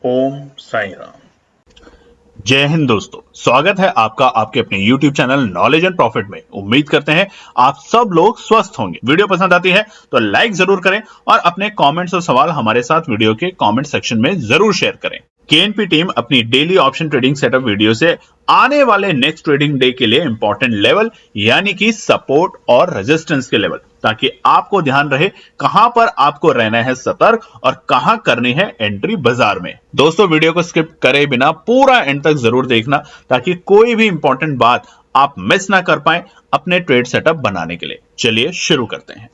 ओम साई राम। जय हिंद दोस्तों, स्वागत है आपका आपके अपने YouTube channel knowledge and profit में। उम्मीद करते हैं आप सब लोग स्वस्थ होंगे। वीडियो पसंद आती है तो लाइक जरूर करें और अपने कमेंट्स और सवाल हमारे साथ वीडियो के कमेंट सेक्शन में जरूर शेयर करें। केएनपी टीम अपनी daily option trading setup video से आने वाले नेक्स्ट ट्रेडिंग डे के लिए इंपॉर्टेंट लेवल यानी कि सपोर्ट और रेजिस्टेंस के लेवल, ताकि आपको ध्यान रहे कहां पर आपको रहना है सतर्क और कहां करनी है एंट्री बाजार में। दोस्तों, वीडियो को स्किप करे बिना पूरा एंड तक जरूर देखना ताकि कोई भी इंपॉर्टेंट बात आप मिस ना कर पाए अपने ट्रेड सेटअप बनाने के लिए। चलिए शुरू करते हैं।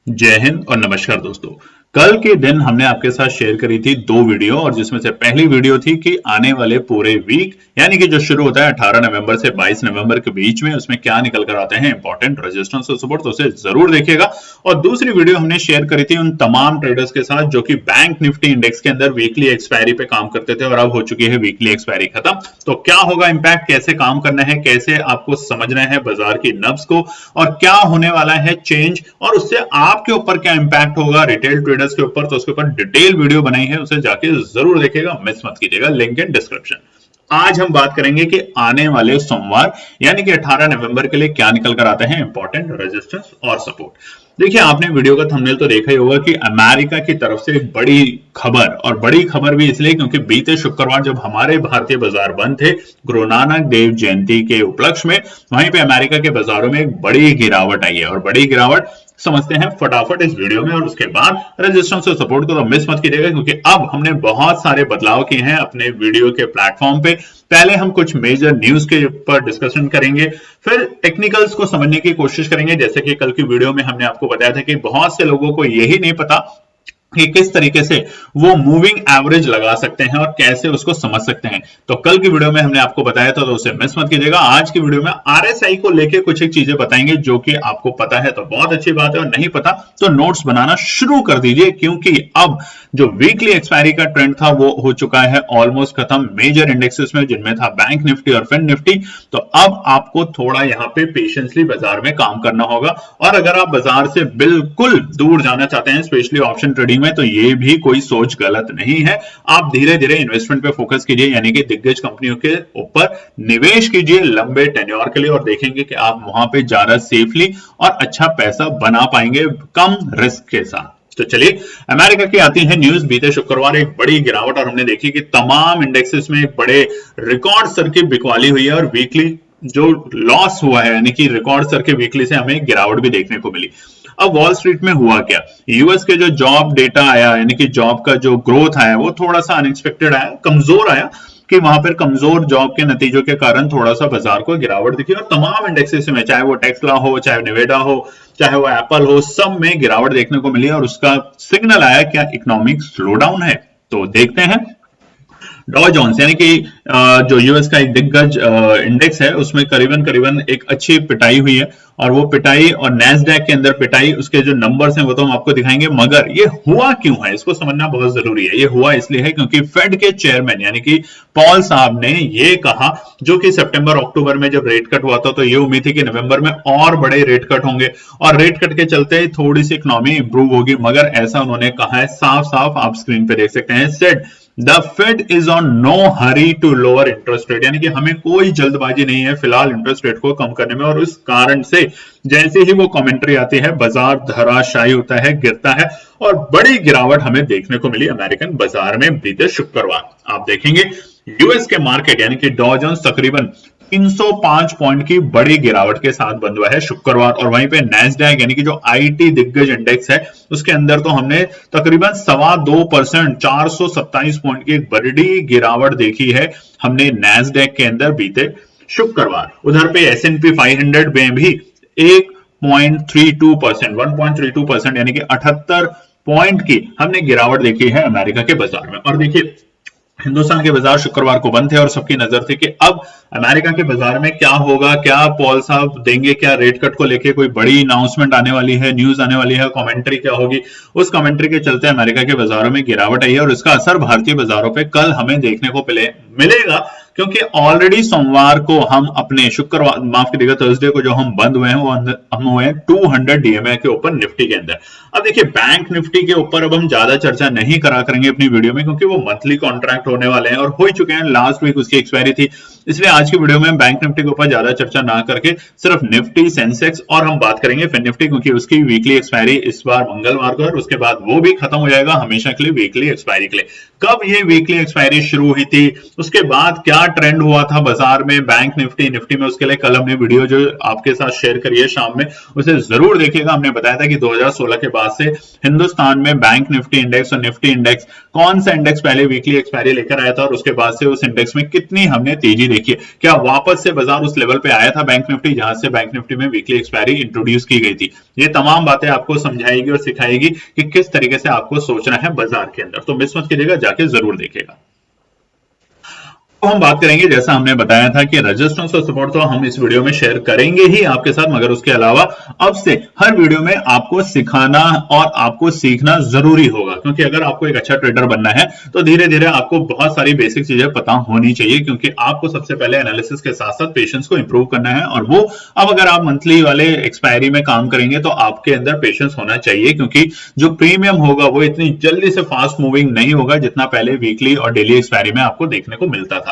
जय हिंद और नमस्कार दोस्तों। कल के दिन हमने आपके साथ शेयर करी थी 2 वीडियो, और जिसमें से पहली वीडियो थी कि आने वाले पूरे वीक यानी कि जो शुरू होता है 18 नवंबर से 22 नवंबर के बीच में, उसमें क्या निकल कर आते हैं इंपॉर्टेंट रेजिस्टेंस और सपोर्ट, तो उसे जरूर देखिएगा। और दूसरी वीडियो हमने शेयर करी थी उन तमाम ट्रेडर्स के साथ जो कि बैंक निफ्टी इंडेक्स के अंदर वीकली एक्सपायरी पे काम करते थे और अब हो चुकी है वीकली एक्सपायरी खत्म। तो क्या होगा इंपैक्ट, कैसे काम करना है, कैसे आपको समझना है बाजार की नब्ज को, और क्या होने वाला है चेंज, और उससे आपके ऊपर क्या इंपैक्ट होगा रिटेल ट्रेडर्स के ऊपर, तो उसके ऊपर डिटेल वीडियो बनाई है, उसे जाके जरूर देखिएगा, मिस मत कीजिएगा, लिंक इन डिस्क्रिप्शन। आज हम बात करेंगे कि आने वाले सोमवार यानी कि 18 नवंबर के लिए क्या निकल कर आते हैं इंपॉर्टेंट रेजिस्टेंस और सपोर्ट। देखिए, आपने वीडियो का थंबनेल तो देखा ही होगा कि अमेरिका की तरफ से एक बड़ी खबर, और बड़ी खबर भी इसलिए क्योंकि बीते शुक्रवार जब हमारे भारतीय बाजार बंद थे गुरु नानक देव जयंती के उपलक्ष्य में, वहीं पे अमेरिका के बाजारों में एक बड़ी गिरावट आई है। और बड़ी गिरावट समझते हैं फटाफट इस वीडियो में, और उसके बाद रेजिस्टेंस और सपोर्ट को तो मिस मत कीजिएगा क्योंकि अब हमने बहुत सारे बदलाव किए हैं अपने वीडियो के प्लेटफॉर्म पे। पहले हम कुछ मेजर न्यूज के ऊपर डिस्कशन करेंगे, फिर टेक्निकल्स को समझने की कोशिश करेंगे। जैसे कि कल की वीडियो में हमने आपको बताया था कि बहुत से लोगों को यही नहीं पता कि किस तरीके से वो मूविंग एवरेज लगा सकते हैं और कैसे उसको समझ सकते हैं। तो कल की वीडियो में हमने आपको बताया था, तो उसे मिस मत कीजिएगा। आज की वीडियो में आरएसआई को लेके कुछ एक चीजें बताएंगे जो कि आपको पता है तो बहुत अच्छी बात है, और नहीं पता तो नोट्स बनाना शुरू कर दीजिए क्योंकि अब जो वीकली एक्सपायरी का ट्रेंड था वो हो चुका है ऑलमोस्ट खत्म मेजर इंडेक्सेस में, जिनमें था बैंक निफ्टी और फिन निफ्टी। तो अब आपको थोड़ा यहाँ पे पेशेंसली बाजार में काम करना होगा, और अगर आप बाजार से बिल्कुल दूर जाना चाहते हैं स्पेशली ऑप्शन ट्रेडिंग में, तो ये भी कोई सोच गलत नहीं है। आप धीरे धीरे इन्वेस्टमेंट पे फोकस कीजिए, यानी कि दिग्गज कंपनियों के ऊपर निवेश कीजिए लंबे टेन्योर के लिए, और देखेंगे कि आप वहां पे ज्यादा सेफली और अच्छा पैसा बना पाएंगे कम रिस्क के साथ। तो चलिए, अमेरिका की आती है न्यूज। बीते शुक्रवार एक बड़ी गिरावट, और हमने देखी कि तमाम इंडेक्सेस में एक बड़े रिकॉर्ड स्तर की बिकवाली हुई है, और वीकली जो लॉस हुआ है यानी कि रिकॉर्ड स्तर के वीकली से हमें गिरावट भी देखने को मिली। अब वॉल स्ट्रीट में हुआ क्या, यूएस के जो जॉब डेटा आया यानी कि जॉब का जो ग्रोथ आया वो थोड़ा सा अनएक्सपेक्टेड आया, कमजोर आया, कि वहां पर कमजोर जॉब के नतीजों के कारण थोड़ा सा बाजार को गिरावट दिखी, और तमाम इंडेक्सेस में चाहे वो टेस्ला हो, चाहे नेवेडा हो, चाहे वो एप्पल हो, सब में गिरावट देखने को मिली, और उसका सिग्नल आया क्या इकोनॉमिक स्लोडाउन है। तो देखते हैं डॉ जोन्स यानी कि जो यूएस का एक दिग्गज इंडेक्स है उसमें करीबन एक अच्छी पिटाई हुई है, और वो पिटाई और नैस्डैक के अंदर पिटाई, उसके जो नंबर्स हैं वो तो हम आपको दिखाएंगे, मगर ये हुआ क्यों है इसको समझना बहुत जरूरी है। ये हुआ इसलिए है क्योंकि फेड के चेयरमैन यानी कि पॉल साहब ने ये कहा, जो कि सितंबर अक्टूबर में जब रेट कट हुआ था तो ये उम्मीद थी कि नवंबर में और बड़े रेट कट होंगे और रेट कट के चलते थोड़ी सी इकोनॉमी इंप्रूव होगी, मगर ऐसा उन्होंने कहा है साफ साफ, आप स्क्रीन पे देख सकते हैं, said The Fed is on no hurry to lower interest rate, यानी कि हमें कोई जल्दबाजी नहीं है फिलहाल इंटरेस्ट रेट को कम करने में, और उस कारण से जैसे ही वो कमेंट्री आती है बाजार धराशायी होता है, गिरता है, और बड़ी गिरावट हमें देखने को मिली अमेरिकन बाजार में बीते शुक्रवार। आप देखेंगे यूएस के मार्केट यानी कि डॉ जोन्स तकरीबन 305 पॉइंट की बड़ी गिरावट के साथ बंद हुआ है शुक्रवार, और वहीं पे नैस्डैक यानी कि जो आईटी दिग्गज इंडेक्स है उसके अंदर तो हमने तकरीबन 2.25% 427 पॉइंट की एक बड़ी गिरावट देखी है हमने नैस्डैक के अंदर बीते शुक्रवार। उधर पे S&P 500 में भी 1.32% 1.32% यानी कि 78 पॉइंट की हमने गिरावट देखी है अमेरिका के बाजार में। और देखिए, हिंदुस्तान के बाजार शुक्रवार को बंद थे और सबकी नजर थी कि अब अमेरिका के बाजार में क्या होगा, क्या पॉल साहब देंगे, क्या रेट कट को लेके कोई बड़ी अनाउंसमेंट आने वाली है, न्यूज आने वाली है, कमेंट्री क्या होगी। उस कमेंट्री के चलते अमेरिका के बाजारों में गिरावट आई है, और इसका असर भारतीय बाजारों पे कल हमें देखने को मिलेगा। क्योंकि ऑलरेडी सोमवार को हम अपने शुक्रवार माफ कीजिएगा थर्सडे को जो हम बंद हुए हैं वो हम हुए हैं 200 डीएमए के ऊपर निफ्टी के अंदर। अब देखिए बैंक निफ्टी के ऊपर अब हम ज्यादा चर्चा नहीं करा करेंगे अपनी वीडियो में, क्योंकि वो मंथली कॉन्ट्रैक्ट होने वाले हैं और हो ही चुके हैं, लास्ट वीक उसकी एक्सपायरी थी। इसलिए आज की वीडियो में बैंक निफ्टी के ऊपर ज्यादा चर्चा ना करके सिर्फ निफ्टी, सेंसेक्स और हम बात करेंगे फिन निफ्टी, क्योंकि उसकी वीकली एक्सपायरी इस बार मंगलवार को है और उसके बाद वो भी खत्म हो जाएगा हमेशा के लिए वीकली एक्सपायरी के लिए। कब ये वीकली एक्सपायरी शुरू हुई थी, उसके बाद क्या ट्रेंड हुआ था बाजार में बैंक निफ्टी निफ्टी में, उसके लिए कल हमने वीडियो जो आपके साथ शेयर करी है शाम में, उसे जरूर देखिएगा। हमने बताया था कि 2016 के बाद से हिंदुस्तान में बैंक निफ्टी इंडेक्स और निफ्टी इंडेक्स, कौन सा इंडेक्स पहले वीकली एक्सपायरी लेकर आया था और उसके बाद से उस इंडेक्स में कितनी हमने तेजी देखी है। क्या वापस से बाजार उस लेवल पे आया था बैंक निफ्टी जहां से बैंक निफ्टी में वीकली एक्सपायरी इंट्रोड्यूस की गई थी। ये तमाम बातें आपको समझाएगी और सिखाएगी कि किस तरीके से आपको सोचना है बाजार के अंदर, तो मिस मत कीजिएगा, जाके जरूर देखिएगा। तो हम बात करेंगे, जैसा हमने बताया था कि रेजिस्टेंस और सपोर्ट तो हम इस वीडियो में शेयर करेंगे ही आपके साथ, मगर उसके अलावा अब से हर वीडियो में आपको सिखाना और आपको सीखना जरूरी होगा, क्योंकि अगर आपको एक अच्छा ट्रेडर बनना है तो धीरे धीरे आपको बहुत सारी बेसिक चीजें पता होनी चाहिए, क्योंकि आपको सबसे पहले एनालिसिस के साथ साथ पेशेंस को इंप्रूव करना है। और वो अब अगर आप मंथली वाले एक्सपायरी में काम करेंगे तो आपके अंदर पेशेंस होना चाहिए, क्योंकि जो प्रीमियम होगा वो इतनी जल्दी से फास्ट मूविंग नहीं होगा जितना पहले वीकली और डेली एक्सपायरी में आपको देखने को मिलता था।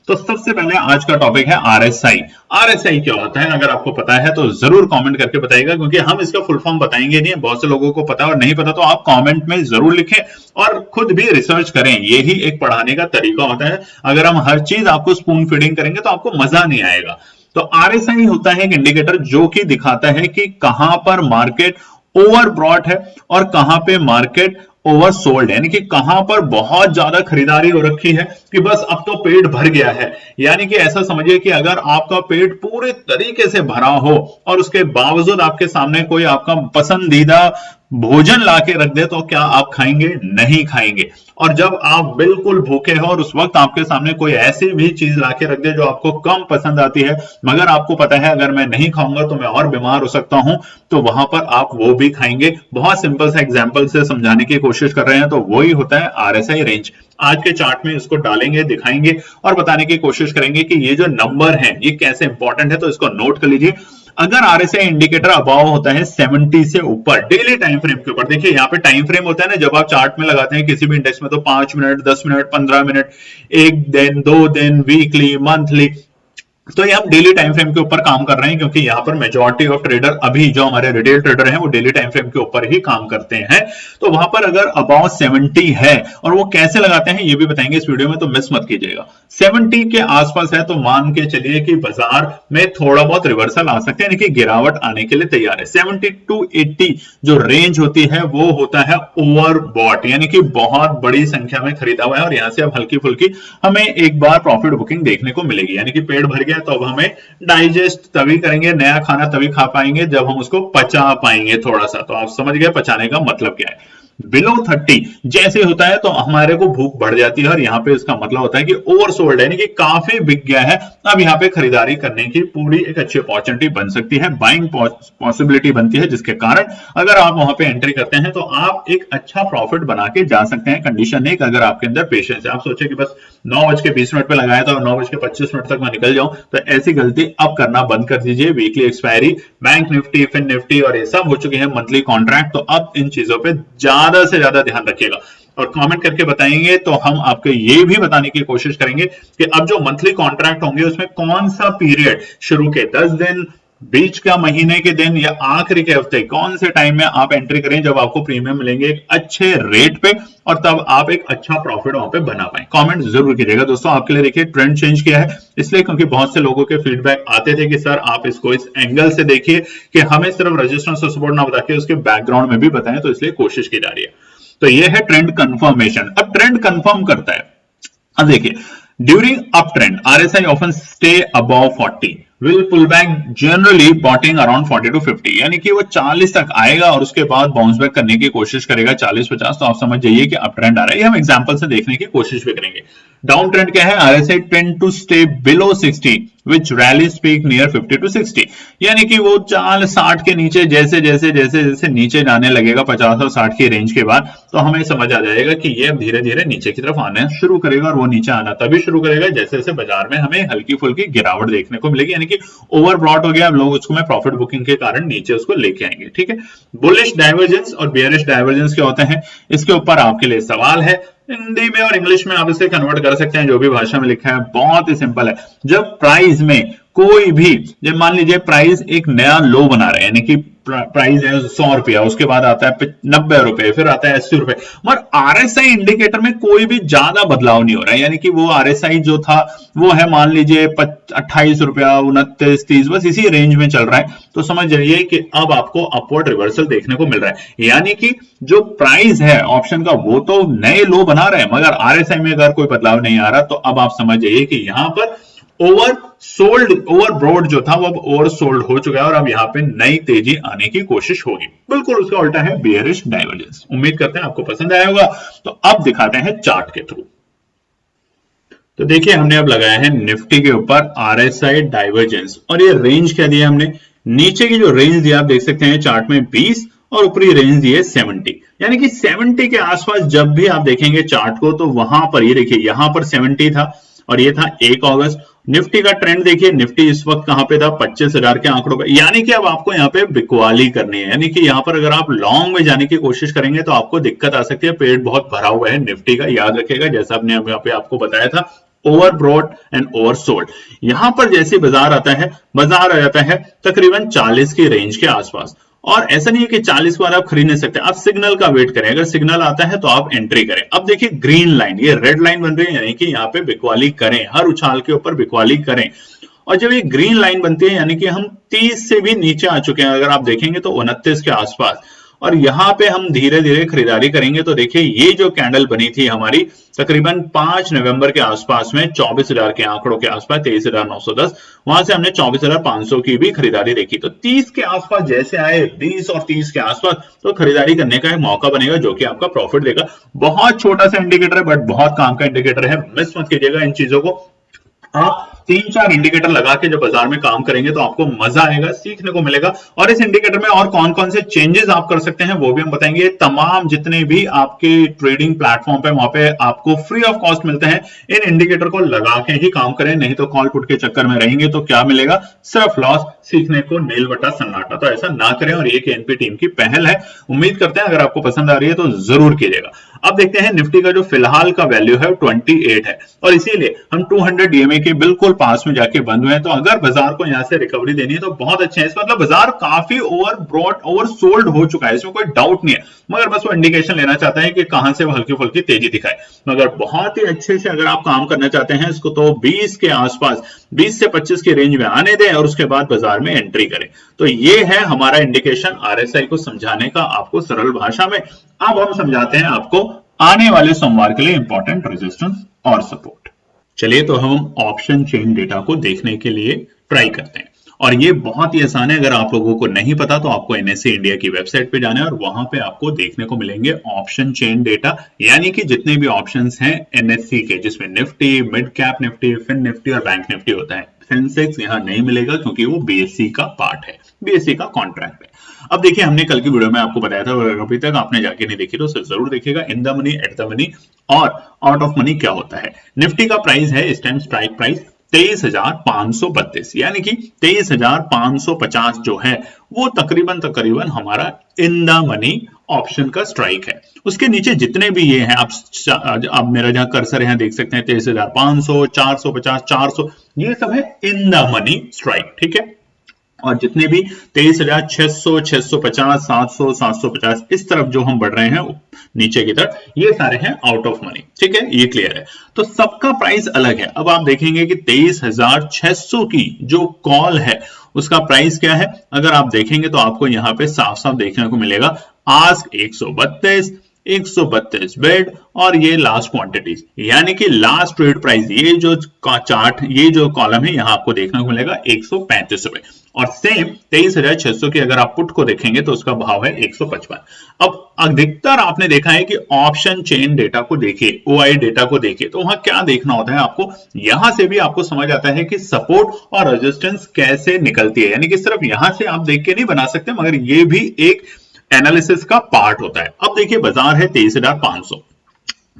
तो सबसे पहले आज का टॉपिक है आरएसआई। आरएसआई क्या होता है, अगर आपको पता है तो जरूर कमेंट करके बताइएगा, क्योंकि हम इसका फुल फॉर्म बताएंगे नहीं, बहुत से लोगों को पता और नहीं पता, तो आप कमेंट में जरूर लिखें और खुद भी रिसर्च करें। यही एक पढ़ाने का तरीका होता है। अगर हम हर चीज आपको स्पून फीडिंग करेंगे तो आपको मजा नहीं आएगा। तो आरएसआई होता है एक इंडिकेटर जो कि दिखाता है कि कहां पर मार्केट ओवरब्रॉट है और कहां पे मार्केट ओवरसोल्ड है, यानी कि कहां पर बहुत ज्यादा खरीदारी हो रखी है कि बस अब तो पेट भर गया है। यानी कि ऐसा समझिए कि अगर आपका पेट पूरे तरीके से भरा हो और उसके बावजूद आपके सामने कोई आपका पसंदीदा भोजन लाके रख दे तो क्या आप खाएंगे? नहीं खाएंगे। और जब आप बिल्कुल भूखे हो और उस वक्त आपके सामने कोई ऐसी भी चीज लाके रख दे जो आपको कम पसंद आती है, मगर आपको पता है अगर मैं नहीं खाऊंगा तो मैं और बीमार हो सकता हूं, तो वहां पर आप वो भी खाएंगे। बहुत सिंपल सा एग्जांपल से समझाने की कोशिश कर रहे हैं, तो वही होता है आरएसआई रेंज। आज के चार्ट में इसको डालेंगे, दिखाएंगे और बताने की कोशिश करेंगे कि ये जो नंबर है ये कैसे इंपॉर्टेंट है, तो इसको नोट कर लीजिए। अगर आरएसआई इंडिकेटर अबाव होता है 70 से ऊपर डेली टाइम फ्रेम के ऊपर, देखिए यहाँ पे टाइम फ्रेम होता है ना, जब आप चार्ट में लगाते हैं किसी भी इंडेक्स में, तो 5 मिनट, 10 मिनट, 15 मिनट, एक दिन, 2 दिन, वीकली, मंथली, तो ये हम डेली टाइम फ्रेम के ऊपर काम कर रहे हैं, क्योंकि यहाँ पर मेजॉरिटी ऑफ ट्रेडर अभी जो हमारे रिटेल ट्रेडर हैं वो डेली टाइम फ्रेम के ऊपर ही काम करते हैं। तो वहां पर अगर अबाउट 70 है, और वो कैसे लगाते हैं ये भी बताएंगे इस वीडियो में, तो मिस मत कीजिएगा। 70 के आसपास है तो मान के चलिए कि बाजार में थोड़ा बहुत रिवर्सल आ सकते हैं, यानी कि गिरावट आने के लिए तैयार है। 70 to 80 जो रेंज होती है वो होता है ओवरबॉट, यानी कि बहुत बड़ी संख्या में खरीदा हुआ है और यहां से अब हल्की फुल्की हमें एक बार प्रॉफिट बुकिंग देखने को मिलेगी, यानी कि पेट भर गया तो अब हमें डाइजेस्ट तभी करेंगे, नया खाना तभी खा पाएंगे जब हम उसको पचा पाएंगे थोड़ा सा। तो आप समझ गए पचाने का मतलब क्या है। बिलो 30 जैसे होता है तो हमारे को भूख बढ़ जाती है और यहाँ पे इसका मतलब होता है कि ओवरसोल्ड है, यानी कि काफी बिक गया है। अब यहाँ पे खरीदारी करने की पूरी एक अच्छी अपॉर्चुनिटी बन सकती है, बाइंग पॉसिबिलिटी बनती है, जिसके कारण अगर आप वहां पे एंट्री करते हैं तो आप एक अच्छा प्रॉफिट बना के जा सकते हैं। कंडीशन एक, अगर आपके अंदर पेशेंस है। आप सोचे कि बस 9:20 पे लगाया था और 9:25 तक मैं निकल जाऊं, तो ऐसी गलती अब करना बंद कर दीजिए। Weekly expiry, bank Nifty, fin Nifty और ये सब हो चुके हैं मंथली कॉन्ट्रैक्ट, तो अब इन चीजों पे ज्यादा से ज्यादा ध्यान रखिएगा और कमेंट करके बताएंगे तो हम आपको ये भी बताने की कोशिश करेंगे कि अब जो मंथली कॉन्ट्रैक्ट होंगे उसमें कौन सा पीरियड, शुरू के 10 दिन, बीच का महीने के दिन या आखिरी के हफ्ते, कौन से टाइम में आप एंट्री करें जब आपको प्रीमियम मिलेंगे एक अच्छे रेट पे और तब आप एक अच्छा प्रॉफिट वहां पे बना पाए। कमेंट जरूर कीजिएगा दोस्तों। आपके लिए देखिए ट्रेंड चेंज किया है इसलिए क्योंकि बहुत से लोगों के फीडबैक आते थे कि सर आप इसको इस एंगल से देखिए, कि हमें सिर्फ रेजिस्टेंस और सपोर्ट ना बता के उसके बैकग्राउंड में भी बताएं, तो इसलिए कोशिश की जा रही है। तो ये है ट्रेंड कंफर्मेशन। अब ट्रेंड कंफर्म करता है। अब देखिए, during up trend RSI often stay above 40, will pull back generally bottoming around 40 to 50, यानी कि वो 40 तक आएगा और उसके बाद बाउंस बैक करने की कोशिश करेगा 40-50। तो आप समझ जाइए कि अप ट्रेंड आ रहा है। ये हम एग्जांपल से देखने की कोशिश भी करेंगे। डाउन ट्रेंड क्या है, RSI tend to stay below 60 which rally speak near 50 to 60, यानी कि वो चाल 60 के नीचे जैसे जैसे जैसे जैसे नीचे जाने लगेगा 50 और 60 की रेंज के बाद, तो हमें समझ आ जाएगा कि ये अब धीरे धीरे नीचे की तरफ आना शुरू करेगा, और वो नीचे आना तभी शुरू करेगा जैसे जैसे बाजार में हमें हल्की फुल्की गिरावट देखने को मिलेगी, यानी कि ओवर ब्रॉट हो गया, अब लोग उसको में प्रॉफिट बुकिंग के कारण नीचे उसको लेके आएंगे। ठीक है, बुलिश डाइवर्जेंस और बेयरिश डाइवर्जेंस क्या होते हैं, इसके ऊपर आपके लिए सवाल है। हिंदी में और इंग्लिश में आप इसे कन्वर्ट कर सकते हैं, जो भी भाषा में लिखा है बहुत ही सिंपल है। जब प्राइस में कोई भी, जब मान लीजिए प्राइस एक नया लो बना रहे हैं, यानी कि प्राइस है 100 रुपया, उसके बाद आता है 90 रुपए, फिर आता है 80 रुपए, मगर आरएसआई इंडिकेटर में कोई भी ज्यादा बदलाव नहीं हो रहा है, यानी कि वो आरएसआई जो था वो है मान लीजिए 28 रुपया, 29, 30, बस इसी रेंज में चल रहा है, तो समझ जाइए कि अब आपको अपवर्ड रिवर्सल देखने को मिल रहा है, यानी कि जो प्राइस है ऑप्शन का वो तो नए लो बना रहे हैं, मगर आरएसआई में अगर कोई बदलाव नहीं आ रहा, तो अब आप समझ जाइए कि यहां पर ओवर ब्रॉड जो था वो अब ओवर सोल्ड हो चुका है, और अब यहाँ पे नई तेजी आने की कोशिश होगी। बिल्कुल उसका उल्टा है बेयरिश डाइवर्जेंस। उम्मीद करते हैं आपको पसंद आया होगा। तो अब दिखाते हैं चार्ट के थ्रू। तो देखिए हमने अब लगाया है निफ्टी के ऊपर आरएसआई डाइवर्जेंस, और ये रेंज क्या दिया हमने, नीचे की जो रेंज दिया आप देख सकते हैं चार्ट में 20, और ऊपरी रेंज दी है 70, यानी कि 70 के आसपास जब भी आप देखेंगे चार्ट को, तो वहां पर ये देखिए यहां पर 70 था, और ये था 1 अगस्त। निफ्टी का ट्रेंड देखिए, निफ्टी इस वक्त कहां पे था, 25,000 के आंकड़ों पे, यानी कि अब आपको यहाँ पे बिकवाली करनी है, यानी कि यहाँ पर अगर आप लॉन्ग में जाने की कोशिश करेंगे तो आपको दिक्कत आ सकती है। पेट बहुत भरा हुआ है निफ्टी का, याद रखिएगा, जैसा आपने यहाँ पे आपको बताया था, over brought and over sold. यहां पर जैसे बाजार आता है, बाजार आ जाता है तकरीबन 40 की रेंज के आसपास, और ऐसा नहीं है कि 40 बार आप खरीद नहीं सकते, आप सिग्नल का वेट करें, अगर सिग्नल आता है तो आप एंट्री करें। अब देखिए ग्रीन लाइन, ये रेड लाइन बन रही है, यानी कि यहाँ पे बिकवाली करें, हर उछाल के ऊपर बिकवाली करें, और जब ये ग्रीन लाइन बनती है यानी कि हम 30 से भी नीचे आ चुके हैं, अगर आप देखेंगे तो 29 के आसपास, और यहां पे हम धीरे धीरे खरीदारी करेंगे, तो देखिए ये जो कैंडल बनी थी हमारी तकरीबन 5 नवंबर के आसपास में 24,000 के आंकड़ों के आसपास, 23,910, वहां से हमने 24,500 की भी खरीदारी देखी। तो 30 के आसपास जैसे आए, 20 और 30 के आसपास, तो खरीदारी करने का एक मौका बनेगा जो कि आपका प्रॉफिट देगा। बहुत छोटा सा इंडिकेटर है बट बहुत काम का इंडिकेटर है, मिस मत कीजिएगा इन चीजों को। आप 3-4 इंडिकेटर लगा के जब बाजार में काम करेंगे तो आपको मजा आएगा, सीखने को मिलेगा, और इस इंडिकेटर में और कौन कौन से चेंजेस आप कर सकते हैं वो भी हम बताएंगे। तमाम जितने भी आपके ट्रेडिंग प्लेटफॉर्म पे वहां पे आपको फ्री ऑफ कॉस्ट मिलते हैं, इन इंडिकेटर को लगा के ही काम करें, नहीं तो कॉल पुट के चक्कर में रहेंगे तो क्या मिलेगा, सिर्फ लॉस, सीखने को नील बटा सन्नाटा। तो ऐसा ना करें, और ये केएनपी टीम की पहल है। उम्मीद करते हैं अगर आपको पसंद आ रही है तो जरूर कीजिएगा। अब देखते हैं निफ्टी का जो फिलहाल का वैल्यू है 28 है, और इसीलिए हम 200 डीएमए के बिल्कुल पास में जाके बंद हुए हैं। तो अगर बाजार को यहां से रिकवरी देनी है तो बहुत अच्छे हैं, इसका मतलब बाजार काफी ओवर ब्रॉट, ओवर सोल्ड हो चुका है, इसमें कोई डाउट नहीं है, मगर बस वो इंडिकेशन लेना चाहता है कि कहां से वो हल्की फुल्की तेजी दिखाए। मगर बहुत ही अच्छे से अगर आप काम करना चाहते हैं इसको, तो 20 के आसपास, 20 से 25 की रेंज में आने दें, और उसके बाद बाजार में एंट्री करें। तो ये है हमारा इंडिकेशन आरएसआई को समझाने का आपको सरल भाषा में। अब हम समझाते हैं आपको आने वाले सोमवार के लिए इंपॉर्टेंट रेजिस्टेंस और सपोर्ट। चलिए तो हम ऑप्शन चेन डेटा को देखने के लिए ट्राई करते हैं, और ये बहुत ही आसान है। अगर आप लोगों को नहीं पता तो आपको एनएससी इंडिया की वेबसाइट पे जाना है, और वहां पे आपको देखने को मिलेंगे ऑप्शन चेन डेटा, यानी कि जितने भी ऑप्शंस हैं एनएससी के, जिसमें Nifty, mid cap Nifty, fin Nifty और बैंक निफ्टी होता है। सेंसेक्स यहाँ नहीं मिलेगा क्योंकि वो बीएससी का पार्ट है, बीएससी का कॉन्ट्रैक्ट है। अब देखिए हमने कल की वीडियो में आपको बताया था, अगर अभी तक आपने जाके नहीं देखी तो उसे जरूर देखिएगा, in the money, at the money और आउट ऑफ मनी क्या होता है। निफ्टी का प्राइस है इस टाइम स्ट्राइक प्राइस 23,532, यानी कि 23,550 जो है वो तकरीबन हमारा इन द मनी ऑप्शन का स्ट्राइक है। उसके नीचे जितने भी ये हैं, आप मेरा जहां कर्सर है देख सकते हैं, 23,500, 450, 400, ये सब है इन द मनी स्ट्राइक, ठीक है। और जितने भी 23,600, 650, 700, 750, इस तरफ जो हम बढ़ रहे हैं नीचे की तरफ, ये सारे हैं आउट ऑफ मनी, ठीक है, ये क्लियर है। तो सबका प्राइस अलग है। अब आप देखेंगे कि 23,600 की जो कॉल है उसका प्राइस क्या है, अगर आप देखेंगे तो आपको यहां पे साफ साफ देखने को मिलेगा, आस्क 132, 132 बिड और ये लास्ट क्वांटिटीज, यानी कि लास्ट ट्रेड प्राइस, ये जो चार्ट, ये जो कॉलम है, यहां आपको देखने को मिलेगा 135 रुपए। और सेम 23,600 की अगर आप पुट को देखेंगे तो उसका भाव है 155। अब अधिकतर आपने देखा है कि ऑप्शन चेन डेटा को देखिए, ओआई डेटा को देखिए, तो वहां क्या देखना होता है आपको, यहां से भी आपको समझ आता है कि सपोर्ट और रेजिस्टेंस कैसे निकलती है, यानी कि सिर्फ यहां से आप देख के नहीं बना सकते, मगर ये भी एक एनालिसिस का पार्ट होता है। अब देखिए बाजार है 23,500।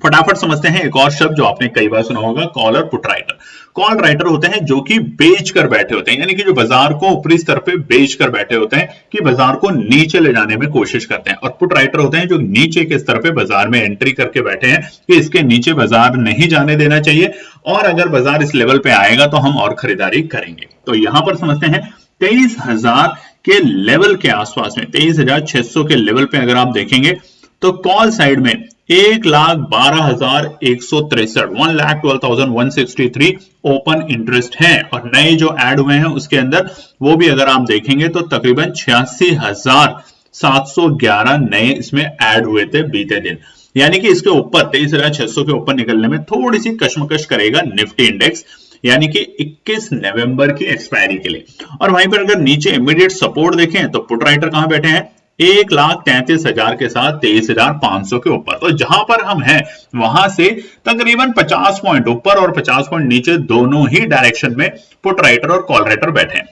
फटाफट समझते हैं एक और शब्द जो आपने कई बार सुना होगा, कॉल और पुट राइटर। कॉल राइटर होते हैं जो कि बेच कर बैठे होते हैं, यानी कि जो बाजार को ऊपरी स्तर पे बेच कर बैठे होते हैं कि बाजार को नीचे ले जाने में कोशिश करते हैं। और पुट राइटर होते हैं जो नीचे के स्तर पे बाजार में एंट्री करके बैठे हैं कि इसके नीचे बाजार नहीं जाने देना चाहिए, और अगर बाजार इस लेवल पे आएगा तो हम और खरीदारी करेंगे। तो यहां पर समझते हैं 23,000 के लेवल के आसपास में, 23,600 के लेवल पे अगर आप देखेंगे तो कॉल साइड में 1,12,163 1,12,163 ओपन इंटरेस्ट है, और नए जो ऐड हुए हैं उसके अंदर वो भी अगर आप देखेंगे तो तकरीबन 86,711 नए इसमें ऐड हुए थे बीते दिन। यानी कि इसके ऊपर 23,600 के ऊपर निकलने में थोड़ी सी कश्मकश करेगा निफ्टी इंडेक्स, यानी कि 21 नवंबर की एक्सपायरी के लिए। और वहीं पर अगर नीचे इमीडिएट सपोर्ट देखें तो पुट राइटर कहां बैठे हैं, 1,33,000 के साथ 23,500 के ऊपर। तो जहां पर हम हैं वहां से तकरीबन 50 पॉइंट ऊपर और 50 पॉइंट नीचे दोनों ही डायरेक्शन में पुट राइटर और कॉल राइटर बैठे हैं।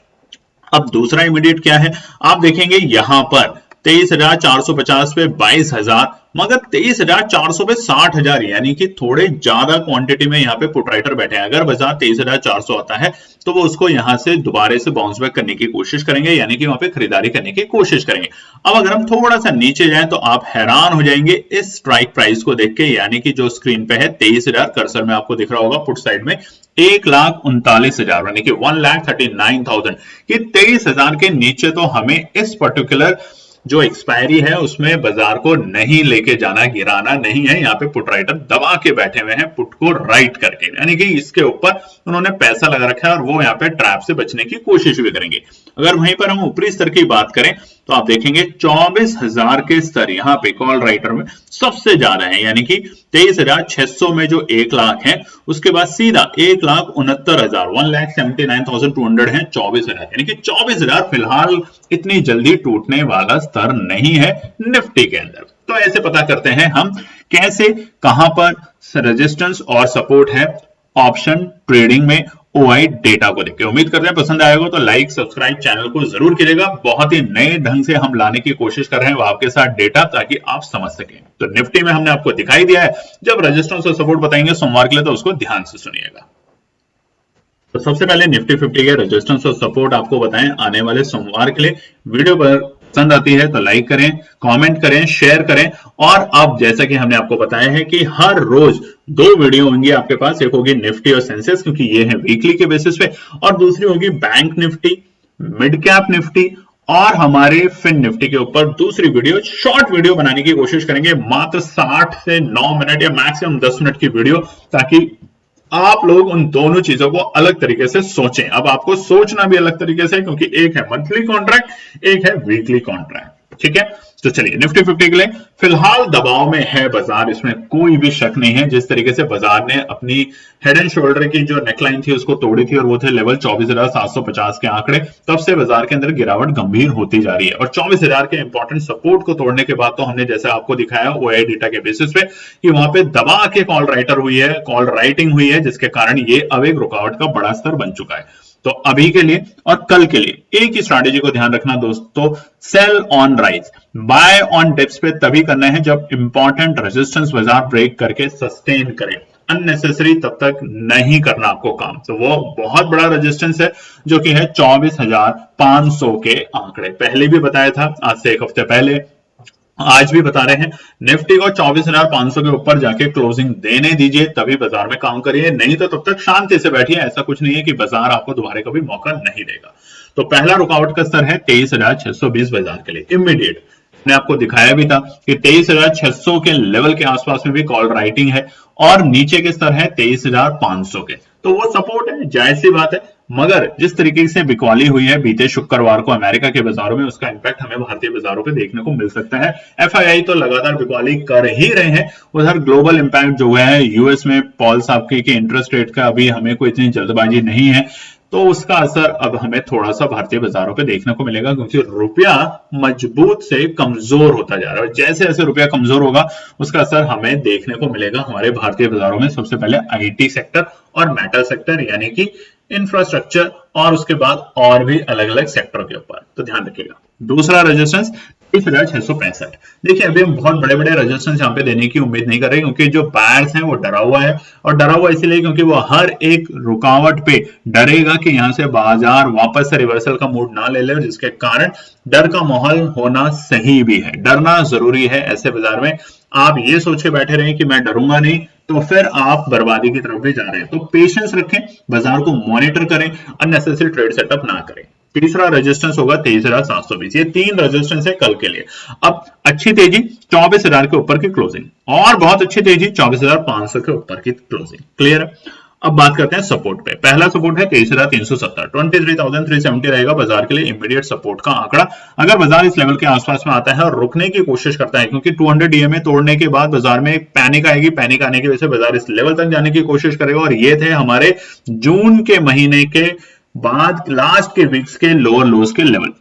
अब दूसरा इमीडिएट क्या है, आप देखेंगे यहां पर 23,450 पे 22,000, मगर 23,400 पे 60,000, यानी कि थोड़े ज्यादा क्वांटिटी में यहाँ पे पुट राइटर बैठे हैं। अगर बाजार 23,400 आता है तो वो उसको यहां से दोबारा से बाउंस बैक करने की कोशिश करेंगे, यानी कि वहां पे खरीदारी करने की कोशिश करेंगे। अब अगर हम थोड़ा सा नीचे जाएं तो आप हैरान हो जाएंगे इस स्ट्राइक प्राइस को देख के, यानी कि जो स्क्रीन पे है 23,000, कर्सर में आपको दिख रहा होगा पुट साइड में 1,39,000, यानी कि 1,39,000 कि 23,000 के नीचे तो हमें इस पर्टिकुलर जो एक्सपायरी है उसमें बाजार को नहीं लेके जाना, गिराना नहीं है। यहाँ पे पुट राइटर दबा के बैठे हुए हैं पुट को राइट करके, यानी कि इसके ऊपर उन्होंने पैसा लगा रखा है और वो यहाँ पे ट्रैप से बचने की कोशिश भी करेंगे। अगर वहीं पर हम ऊपरी स्तर की बात करें तो आप देखेंगे 24,000 के स्तर यहाँ पे कॉल राइटर में सबसे ज्यादा है, यानी कि 23,600 में जो 1 लाख है उसके बाद सीधा 1,69,000 1,79,200 है 24,000, यानी कि 24,000 फिलहाल इतनी जल्दी टूटने वाला स्तर नहीं है निफ्टी के अंदर। तो ऐसे पता करते हैं हम कैसे, कहां पर रेजिस्टेंस और सपोर्ट है ऑप्शन ट्रेडिंग में ओआई डेटा को देखिए। उम्मीद करते हैं पसंद आएगा, तो लाइक सब्सक्राइब चैनल को जरूर कीजिएगा। बहुत ही नए ढंग से हम लाने की कोशिश कर रहे हैं वो आपके साथ डेटा, ताकि आप समझ सकें। तो निफ्टी में हमने आपको दिखाई दिया है, जब रेजिस्टेंस और सपोर्ट बताएंगे सोमवार के लिए तो उसको ध्यान से सुनिएगा। तो सबसे पहले निफ्टी 50 के रेजिस्टेंस और सपोर्ट आपको बताएं आने वाले सोमवार के लिए। वीडियो पर पसंद आती है तो लाइक करें, कमेंट करें, शेयर करें। और अब जैसा कि हमने आपको बताया है कि हर रोज 2 वीडियो होंगी आपके पास, एक होगी निफ्टी और सेंसेक्स क्योंकि ये है वीकली के बेसिस पे, और दूसरी होगी bank Nifty, mid cap Nifty और हमारे फिन निफ्टी के ऊपर दूसरी वीडियो। शॉर्ट वीडियो बनाने की कोशिश करेंगे, मात्र 60 से 9 मिनट या मैक्सिमम 10 मिनट की वीडियो, ताकि आप लोग उन दोनों चीजों को अलग तरीके से सोचें। अब आपको सोचना भी अलग तरीके से, क्योंकि एक है मंथली कॉन्ट्रैक्ट, एक है वीकली कॉन्ट्रैक्ट। ठीक है, तो चलिए निफ्टी 50 के लिए फिलहाल दबाव में है बाजार, इसमें कोई भी शक नहीं है। जिस तरीके से बाजार ने अपनी हेड एंड शोल्डर की जो नेकलाइन थी उसको तोड़ी थी और वो थे लेवल 24,750 के आंकड़े, तब से बाजार के अंदर गिरावट गंभीर होती जा रही है। और 24,000 के इंपॉर्टेंट सपोर्ट को तोड़ने के बाद तो हमने जैसे आपको दिखाया ओआई डेटा के बेसिस पे कि वहां पे दबा के कॉल राइटर हुई है, कॉल राइटिंग हुई है, जिसके कारण ये अब एक रुकावट का बड़ा स्तर बन चुका है। तो अभी के लिए और कल के लिए एक ही स्ट्रैटेजी को ध्यान रखना दोस्तों, sell on rise, buy on dips पे तभी करना है जब इंपॉर्टेंट रेजिस्टेंस बाजार ब्रेक करके सस्टेन करे। अननेसेसरी तब तक नहीं करना आपको काम। तो वो बहुत बड़ा रेजिस्टेंस है जो कि है 24,500 के आंकड़े। पहले भी बताया था, आज से 1 हफ्ते पहले, आज भी बता रहे हैं, निफ्टी को 24,500 के ऊपर जाके क्लोजिंग देने दीजिए, तभी बाजार में काम करिए, नहीं तो तब तक शांति से बैठिए। ऐसा कुछ नहीं है कि बाजार आपको दोबारा कभी मौका नहीं देगा। तो पहला रुकावट का स्तर है 23,620 बाजार के लिए इमीडिएट। मैंने आपको दिखाया भी था कि 23,600 के लेवल के आसपास में भी कॉल राइटिंग है और नीचे के स्तर है 23,500 के, तो वो सपोर्ट है, जायज सी बात है। मगर जिस तरीके से बिकवाली हुई है बीते शुक्रवार को अमेरिका के बाजारों में, उसका इंपैक्ट हमें भारतीय बाजारों पे देखने को मिल सकता है। एफआईआई तो लगातार बिकवाली कर ही रहे हैं। उधर ग्लोबल इंपैक्ट जो है यूएस में पॉल साहब के इंटरेस्ट रेट का अभी हमें कोई इतनी जल्दबाजी नहीं है, तो उसका असर अब हमें थोड़ा सा भारतीय बाजारों पे देखने को मिलेगा, क्योंकि रुपया मजबूत से कमजोर होता जा रहा है। जैसे जैसे रुपया कमजोर होगा उसका असर हमें देखने को मिलेगा हमारे भारतीय बाजारों में। सबसे पहले आईटी सेक्टर और मेटल सेक्टर यानी कि इंफ्रास्ट्रक्चर, और उसके बाद और भी अलग अलग सेक्टर के ऊपर, तो ध्यान रखिएगा। दूसरा रेजिस्टेंस 23,665। देखिए अभी हम बहुत बड़े बड़े रेजिस्टेंस यहाँ पे देने की उम्मीद नहीं कर रहे, क्योंकि जो बायर्स हैं वो डरा हुआ है, और डरा हुआ इसलिए क्योंकि वो हर एक रुकावट पे डरेगा कि यहाँ से बाजार वापस से रिवर्सल का मूड ना ले ले, जिसके कारण डर का माहौल होना सही भी है। डरना जरूरी है ऐसे बाजार में। आप ये सोच के बैठे रहे कि मैं डरूंगा नहीं, तो फिर आप बर्बादी की तरफ भी जा रहे हैं। तो पेशेंस रखें, बाजार को मॉनिटर करें, अननेसेसरी ट्रेड सेटअप ना करें। तीसरा रेजिस्टेंस होगा 23,720। ये 3 रेजिस्टेंस है कल के लिए। अब अच्छी तेजी 24,000 के ऊपर की क्लोजिंग, और बहुत अच्छी तेजी 24,500 के ऊपर की क्लोजिंग। क्लियर है। अब बात करते हैं सपोर्ट पे। पहला सपोर्ट है 23,370, 23,370 रहेगा बाजार के लिए इमीडिएट सपोर्ट का आंकड़ा। अगर बाजार इस लेवल के आसपास में आता है और रुकने की कोशिश करता है, क्योंकि 200 डीएमए तोड़ने के बाद बाजार में एक पैनिक आएगी, पैनिक आने की वजह से बाजार इस लेवल तक जाने की कोशिश करेगा, और ये थे हमारे जून के महीने के बाद लास्ट के वीक्स के लोअर लोज के लेवल,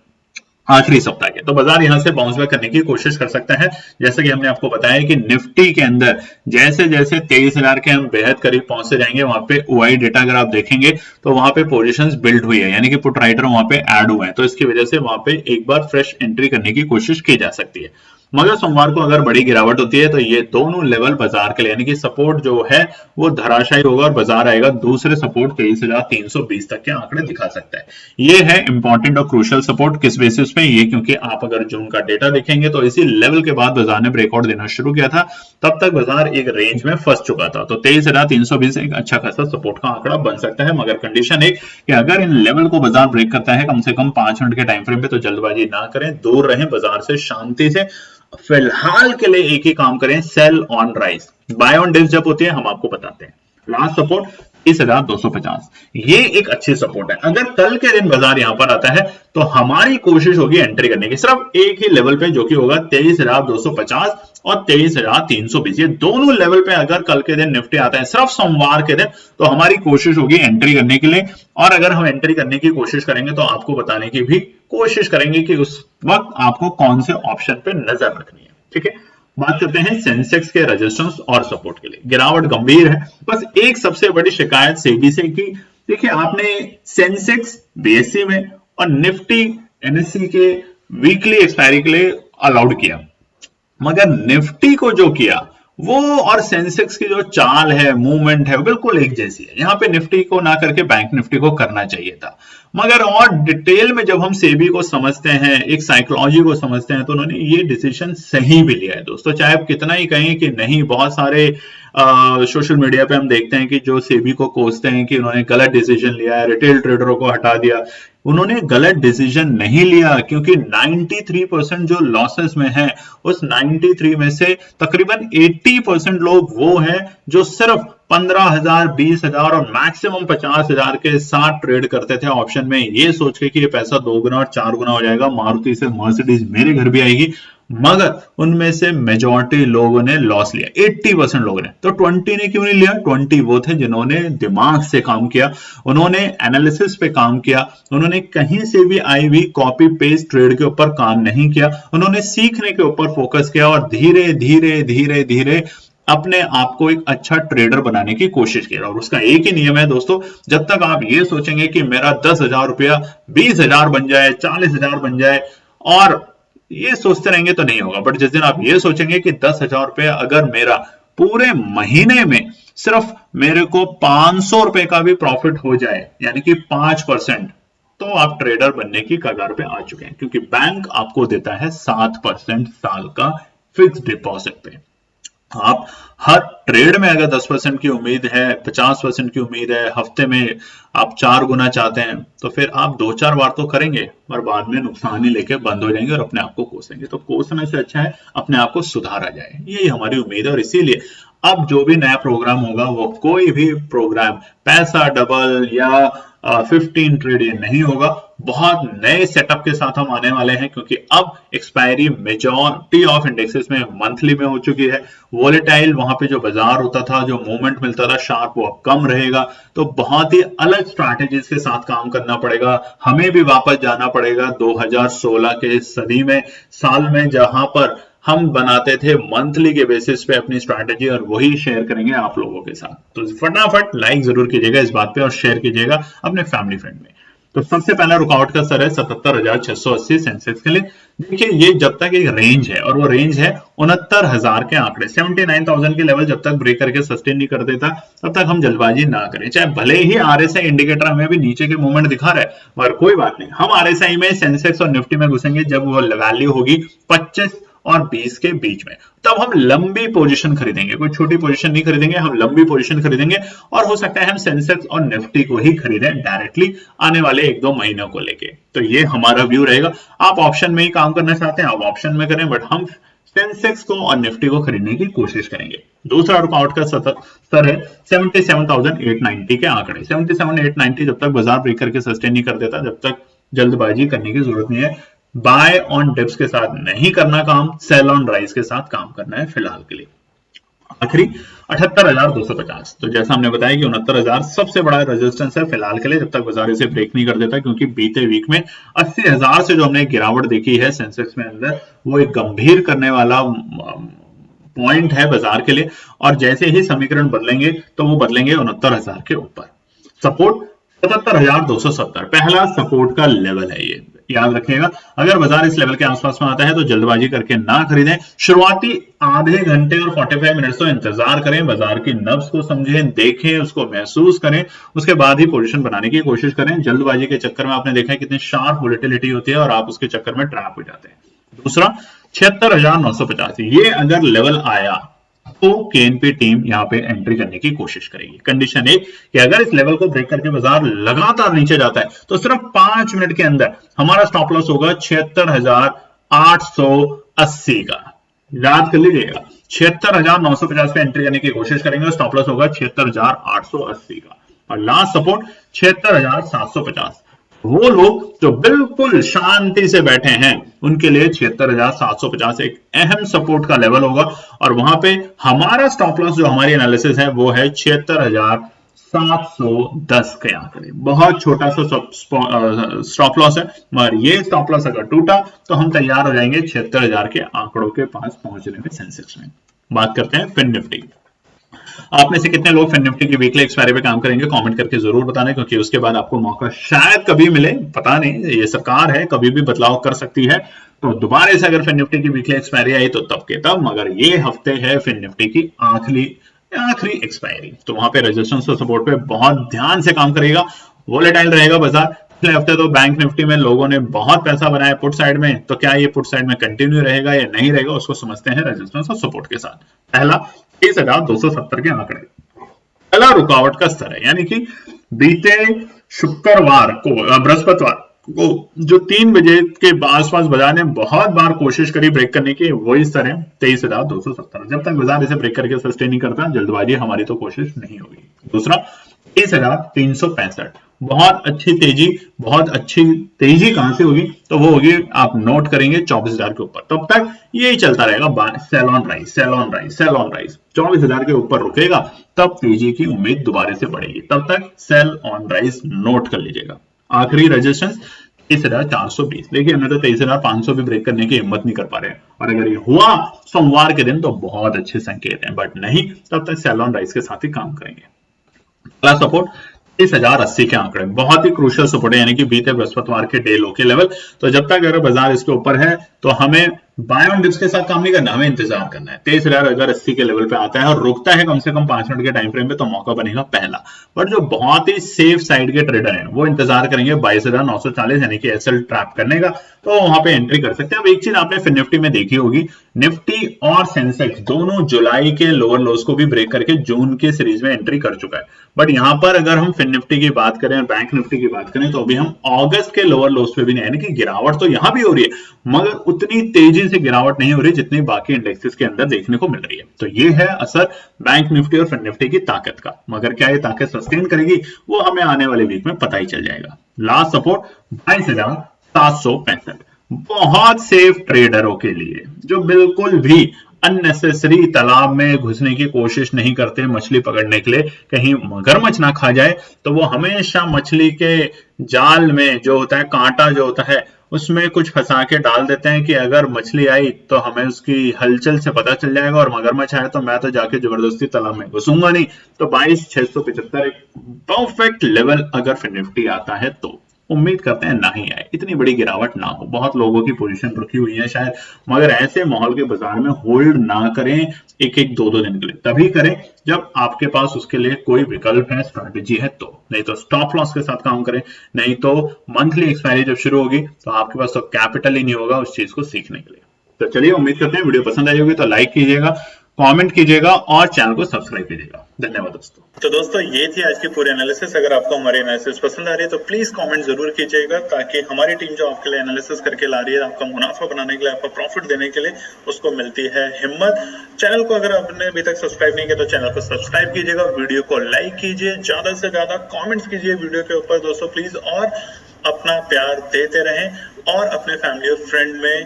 आखिरी सप्ताह के। तो बाजार यहां से बाउंस बैक करने की कोशिश कर सकता है। जैसे कि हमने आपको बताया कि निफ्टी के अंदर जैसे जैसे 23,000 के हम बेहद करीब पहुंचते जाएंगे, वहां पे ओआई डेटा अगर आप देखेंगे तो वहां पे पोजीशंस बिल्ड हुई है, यानी कि पुट राइटर वहां पे ऐड हुए हैं, तो इसकी वजह से वहां पे एक बार फ्रेश एंट्री करने की कोशिश की जा सकती है। मगर सोमवार को अगर बड़ी गिरावट होती है तो ये दोनों लेवल बाजार के लिए, यानी कि सपोर्ट जो है वो धराशायी होगा और बाजार आएगा दूसरे सपोर्ट 23,320 तक के आंकड़े दिखा सकता है। ये है इंपॉर्टेंट और क्रूशियल सपोर्ट। किस बेसिस पे? ये क्योंकि आप अगर जून का डेटा देखेंगे तो इसी लेवल के बाद बाजार ने ब्रेकआउट देना शुरू किया था, तब तक बाजार एक रेंज में फंस चुका था। तो 23,320 एक अच्छा खासा सपोर्ट का आंकड़ा बन सकता है, मगर कंडीशन एक कि अगर इन लेवल को बाजार ब्रेक करता है कम से कम 5 मिनट के टाइम फ्रेम पे, तो जल्दबाजी ना करें, दूर रहें बाजार से, शांति से। फिलहाल के लिए एक ही काम करें, sell on rise. Buy on dips जब होती है हम आपको बताते हैं। लास्ट सपोर्ट 30,250, ये एक अच्छी सपोर्ट है। अगर कल के दिन बाजार यहां पर आता है तो हमारी कोशिश होगी एंट्री करने की सिर्फ एक ही लेवल पे, जो कि होगा 23,250 और 23,320। ये दोनों लेवल पे अगर कल के दिन निफ्टी आता है सिर्फ सोमवार के दिन, तो हमारी कोशिश होगी एंट्री करने के लिए। और अगर हम एंट्री करने की कोशिश करेंगे तो आपको बताने की भी कोशिश करेंगे कि उस वक्त आपको कौन से ऑप्शन पे नजर रखनी है। ठीक है। बात करते हैं सेंसेक्स के रेजिस्टेंस और सपोर्ट के लिए। गिरावट गंभीर है, बस एक सबसे बड़ी शिकायत सेबी से की, देखिए आपने सेंसेक्स बीएससी में और निफ्टी एनएससी के वीकली एक्सपायरी के लिए अलाउड किया, मगर निफ्टी को जो किया वो और सेंसेक्स की जो चाल है, मूवमेंट है, बिल्कुल एक जैसी है। यहां पे निफ्टी को ना करके बैंक निफ्टी को करना चाहिए था। मगर और डिटेल में जब हम सेबी को समझते हैं, एक साइकोलॉजी को समझते हैं, तो उन्होंने ये डिसीजन सही भी लिया है दोस्तों। चाहे आप कितना ही कहें कि नहीं, बहुत सारे सोशल मीडिया पे हम देखते हैं कि जो सेबी को कोसते हैं कि उन्होंने गलत डिसीजन लिया है, रिटेल ट्रेडरों को हटा दिया। उन्होंने गलत डिसीजन नहीं लिया, क्योंकि 93% जो लॉसेस में है, उस 93 में से तकरीबन 80% लोग वो हैं जो सिर्फ 15,000, 20,000 और मैक्सिमम 50,000 के साथ ट्रेड करते थे ऑप्शन में, ये सोच के कि ये पैसा 2 गुना और 4 गुना हो जाएगा, मारुति से मर्सिडीज मेरे घर भी आएगी। मगर उनमें से मेजॉरिटी लोगों ने लॉस लिया, 80% लोगों ने। तो 20 ने क्यों नहीं लिया? 20 वो थे जिन्होंने दिमाग से काम किया, उन्होंने एनालिसिस पे काम किया, उन्होंने कहीं से भी आई हुई कॉपी पेस्ट ट्रेड के ऊपर काम नहीं किया, उन्होंने सीखने के ऊपर फोकस किया और धीरे धीरे धीरे धीरे अपने आप को एक अच्छा ट्रेडर बनाने की कोशिश की। और उसका एक ही नियम है दोस्तों, जब तक आप ये सोचेंगे कि मेरा 10,000 रुपया 20,000 बन जाए, 40,000 बन जाए, और ये सोचते रहेंगे तो नहीं होगा। बट जिस दिन आप ये सोचेंगे कि 10,000 रुपया अगर मेरा पूरे महीने में सिर्फ मेरे को 500 रुपए का भी प्रॉफिट हो जाए, यानी कि 5%, तो आप ट्रेडर बनने की कगार पे आ चुके हैं, क्योंकि बैंक आपको देता है 7% साल का फिक्स डिपॉजिट पे। आप हर ट्रेड में अगर 10% की उम्मीद है, 50% की उम्मीद है, हफ्ते में आप 4 गुना चाहते हैं, तो फिर आप 2-4 बार तो करेंगे और बाद में नुकसान ही लेके बंद हो जाएंगे और अपने आप को कोसेंगे। तो कोसने से अच्छा है अपने आप को सुधारा जाए, यही हमारी उम्मीद है। और इसीलिए अब जो भी नया प्रोग्राम होगा, वो कोई भी प्रोग्राम पैसा डबल या 15 ट्रेड ये नहीं होगा। बहुत नए सेटअप के साथ हम आने वाले हैं, क्योंकि अब एक्सपायरी मेजॉरिटी ऑफ इंडेक्सेस में मंथली में हो चुकी है। वोलेटाइल वहां पे जो बाजार होता था, जो मूवमेंट मिलता था शार्प, वो अब कम रहेगा। तो बहुत ही अलग स्ट्रैटेजीज के साथ काम करना पड़ेगा। हमें भी वापस जाना पड़ेगा 2016 के सदी में, साल में, जहां पर हम बनाते थे मंथली के बेसिस पे अपनी स्ट्रैटेजी, और वही शेयर करेंगे आप लोगों के साथ। तो फटाफट लाइक जरूर कीजिएगा इस बात पे और शेयर कीजिएगा अपने फैमिली फ्रेंड में। तो सबसे पहला रुकावट का स्तर है 77,680 सेंसेक्स के लिए। देखिए ये जब तक एक रेंज है, और वो रेंज है 69,000 के आंकड़े, 79,000 के लेवल जब तक ब्रेक करके सस्टेन नहीं कर देता तब तक हम जल्दबाजी ना करें। चाहे भले ही आरएसआई इंडिकेटर हमें भी नीचे के मूवमेंट दिखा रहा है, मगर कोई बात नहीं, हम आरएसआई में, सेंसेक्स और निफ्टी में घुसेंगे जब वो वैल्यू होगी 25 और 20 के बीच में। तब हम लंबी पोजीशन खरीदेंगे, कोई छोटी पोजीशन नहीं खरीदेंगे, हम लंबी पोजीशन खरीदेंगे। और हो सकता है हम सेंसेक्स और निफ्टी को ही खरीदें डायरेक्टली आने वाले 1-2 महीनों को लेके। तो ये हमारा व्यू रहेगा। आप ऑप्शन में ही काम करना चाहते हैं, आप ऑप्शन में करें, बट हम सेंसेक्स को और निफ्टी को खरीदने की कोशिश करेंगे। दूसरा रुकावट का स्तर है 77,890 के आंकड़े। 77,890 जब तक बाजार ब्रेक करके सस्टेन नहीं कर देता, जब तक जल्दबाजी करने की जरूरत नहीं है। बाय ऑन डिप्स के साथ नहीं करना काम, सेल ऑन राइज के साथ काम करना है फिलहाल के लिए। आखिरी 78,250। तो जैसा हमने बताया कि 69,000 सबसे बड़ा रेजिस्टेंस है फिलहाल के लिए, जब तक बाजार इसे ब्रेक नहीं कर देता, क्योंकि बीते वीक में 80,000 से जो हमने गिरावट देखी है सेंसेक्स में अंदर, वो एक गंभीर करने वाला पॉइंट है बाजार के लिए। और जैसे ही समीकरण बदलेंगे तो वो बदलेंगे 69,000 के ऊपर। सपोर्ट 77,270 पहला सपोर्ट का लेवल है, ये याद रखिएगा। अगर बाजार इस लेवल के आसपास में आता है तो जल्दबाजी करके ना खरीदें। शुरुआती आधे घंटे और 45 मिनट तो इंतजार करें, बाजार की नब्ज को समझें, देखें, उसको महसूस करें, उसके बाद ही पोजीशन बनाने की कोशिश करें। जल्दबाजी के चक्कर में आपने देखा है कितनी शार्प वोलेटिलिटी होती है और आप उसके चक्कर में ट्रैप हो जाते हैं। दूसरा 76,985, ये अगर लेवल आया तो केएनपी टीम यहां पे एंट्री करने की कोशिश करेगी। कंडीशन एक कि अगर इस लेवल को ब्रेक करके बाजार लगातार नीचे जाता है तो सिर्फ 5 मिनट के अंदर हमारा स्टॉप लॉस होगा 76,880 का। याद कर लीजिएगा, 76,950 पे एंट्री करने की कोशिश करेंगे, स्टॉप लॉस होगा 76,880 का। और लास्ट सपोर्ट 76,750। वो लोग जो बिल्कुल शांति से बैठे हैं उनके लिए 76,750 एक अहम सपोर्ट का लेवल होगा। और वहां पे हमारा स्टॉप लॉस, जो हमारी एनालिसिस है, वो है 76,710 के आंकड़े। बहुत छोटा सा स्टॉप लॉस है, मगर ये स्टॉप लॉस अगर टूटा तो हम तैयार हो जाएंगे 76,000 के आंकड़ों के पास पहुंचने में सेंसेक्स में। बात करते हैं फिन निफ्टी। आप में से कितने लोग फिन निफ्टी की वीकली एक्सपायरी पे काम करेंगे, कमेंट करके जरूर बताना, क्योंकि उसके बाद आपको मौका शायद कभी मिले, पता नहीं, ये सरकार है, कभी भी बदलाव कर सकती है। तो दोबारा से अगर फिन निफ्टी की वीकली एक्सपायरी आई तो तब के तब, मगर ये हफ्ते है फिन निफ्टी की आखिरी एक्सपायरी, तो वहां पे रेजिस्टेंस और सपोर्ट पे बहुत ध्यान से काम करेगा। वोलेटाइल रहेगा बाजार। पिछले हफ्ते तो बैंक निफ्टी में लोगों ने बहुत पैसा बनाया पुट साइड में, तो क्या ये पुट साइड में कंटिन्यू रहेगा या नहीं रहेगा, उसको समझते हैं रेजिस्टेंस और सपोर्ट के साथ। पहला 23,270 के आंकड़े पहला रुकावट का स्तर है, यानी कि बीते शुक्रवार को, बृहस्पतिवार को, जो 3 बजे के आसपास बाजार ने बहुत बार कोशिश करी ब्रेक करने की, वही स्तर है 23,270। जब तक बाजार इसे ब्रेक करके सस्टेन नहीं करता, जल्दबाजी हमारी तो कोशिश नहीं होगी। दूसरा 23,365, बहुत अच्छी तेजी, बहुत अच्छी तेजी कहां से होगी, तो वो होगी, आप नोट करेंगे 24,000 के ऊपर। तब तक यही चलता रहेगा, sell on rise, sell on rise, sell on rise. 24,000 के ऊपर रुकेगा तब तेजी की उम्मीद दोबारा से बढ़ेगी, तब तक सेल ऑन राइज नोट कर लीजिएगा। आखिरी रेजिस्टेंस 23,420। देखिए हमने तो 23,500 भी ब्रेक करने की हिम्मत नहीं कर पा रहे हैं, और अगर ये हुआ सोमवार के दिन तो बहुत अच्छे संकेत हैं, बट नहीं, तब तक सेल ऑन राइज के साथ ही काम करेंगे। अगला सपोर्ट 30,080 के आंकड़े, बहुत ही क्रूशियल सपोर्ट है, यानी कि बीते बृहस्पतिवार के डे लो के लेवल। तो जब तक अगर बाजार इसके ऊपर है तो हमें बाय ऑन डिप्स के साथ काम नहीं करना, हमें इंतजार करना है। 23,080 के लेवल पे आता है और रुकता है कम से कम 5 मिनट के टाइम फ्रेम पे, तो मौका बनेगा पहला। बट जो बहुत ही सेफ साइड के ट्रेडर हैं वो इंतजार करेंगे 22,940 यानी कि एसएल ट्रैप करने का, तो वहां पे एंट्री कर सकते हैं। अब एक चीज आपने फिन निफ्टी में देखी होगी, निफ्टी और सेंसेक्स दोनों जुलाई के लोअर लोज को भी ब्रेक करके जून के सीरीज में एंट्री कर चुका है। बट यहाँ पर अगर हम फिन निफ्टी की बात करें और बैंक निफ्टी की बात करें तो अभी हम अगस्त के लोअर लोज पे भी नहीं, यानी कि गिरावट तो यहां भी हो रही है, मगर उतनी तेजी तेजी से गिरावट नहीं हो रही जितनी बाकी इंडेक्सेस के अंदर देखने को मिल रही है। तो ये है असर बैंक निफ्टी और फिन निफ्टी की ताकत का, मगर क्या ये ताकत सस्टेन करेगी वो हमें आने वाले वीक में पता ही चल जाएगा। लास्ट सपोर्ट 22,765, बहुत सेफ ट्रेडरों के लिए जो बिल्कुल भी अननेसेसरी तालाब में घुसने की कोशिश नहीं करते मछली पकड़ने के लिए, कहीं मगरमच्छ ना खा जाए, तो वो हमेशा मछली के जाल में जो होता है, कांटा जो होता है, उसमें कुछ फंसा के डाल देते हैं कि अगर मछली आई तो हमें उसकी हलचल से पता चल जाएगा, और मगरमच्छ आए तो मैं तो जाके जबरदस्ती तालाब में घुसूंगा नहीं। तो 22,675 एक परफेक्ट लेवल अगर फिन निफ्टी आता है तो उम्मीद करते हैं ना ही आए, इतनी बड़ी गिरावट ना हो। बहुत लोगों की पोजीशन रुकी हुई है शायद, मगर ऐसे माहौल के बाजार में होल्ड ना करें एक एक दो दो दिन के लिए, तभी करें जब आपके पास उसके लिए कोई विकल्प है, स्ट्रैटेजी है तो। नहीं तो स्टॉप लॉस के साथ काम करें, नहीं तो मंथली एक्सपायरी जब शुरू होगी तो आपके पास तो कैपिटल ही नहीं होगा उस चीज को सीखने के लिए। तो चलिए, उम्मीद करते हैं वीडियो पसंद आई होगी, तो लाइक कीजिएगा, कमेंट कीजिएगा और चैनल को सब्सक्राइब कीजिएगा। धन्यवाद दोस्तों। तो दोस्तों, ये थी आज की पूरी एनालिसिस। अगर आपको हमारी एनालिसिस पसंद आ रही है तो प्लीज कमेंट जरूर कीजिएगा, ताकि हमारी टीम जो आपके लिए एनालिसिस करके ला रही है, आपका मुनाफा बनाने के लिए, आपका प्रॉफिट देने के लिए, उसको मिलती है हिम्मत। चैनल को अगर आपने अभी तक सब्सक्राइब नहीं किया तो चैनल को सब्सक्राइब कीजिएगा, वीडियो को लाइक कीजिए, ज्यादा से ज्यादा कॉमेंट्स कीजिए वीडियो के ऊपर दोस्तों प्लीज, और अपना प्यार देते रहें और अपने फैमिली और फ्रेंड में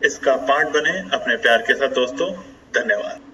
इसका पार्ट बने अपने प्यार के साथ दोस्तों। धन्यवाद।